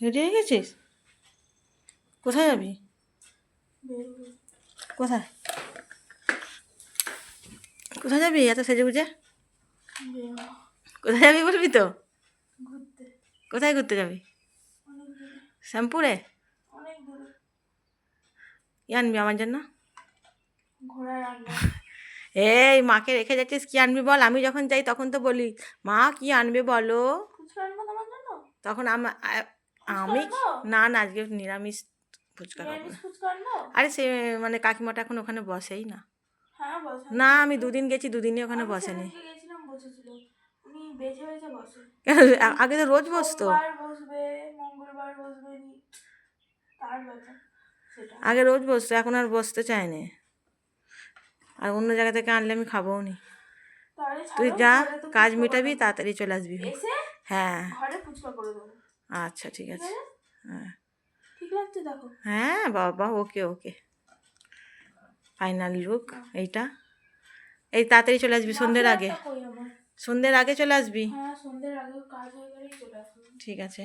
Ready হয়ে গেছিস? কোথায় যাবি? কোথায় কোথায় যাবি এত সেজে গুজে? কোথায় যাবি বলবি তো? কোথায় ঘুরতে যাবি? শ্যামপুরে? কি আনবি আমার জন্য? এই মাকে রেখে যাচ্ছিস, কি আনবি বল? আমি যখন যাই তখন তো বলি মা কি আনবে বলো, তখন আমি না না আজকে নিরামিষ ফুচকা খাবো না। আরে সে মানে কাকিমাটা এখন ওখানে বসেই না। না আমি দুদিন গেছি, দুদিনই ওখানে বসেনি। আগে তো রোজ বসতো, আগে রোজ বসতো, এখন আর বসতে চায় না। আর অন্য জায়গা থেকে আনলে আমি খাবোও নি। তুই যা, কাজ মেটাবি, তাড়াতাড়ি চলে আসবি। হ্যাঁ আচ্ছা ঠিক আছে। হ্যাঁ হ্যাঁ বাবা, ওকে ওকে, ফাইনাল লুক এইটা। এই তাড়াতাড়ি চলে আসবি সন্ধ্যের আগে, সন্ধ্যের আগে চলে আসবি। ঠিক আছে।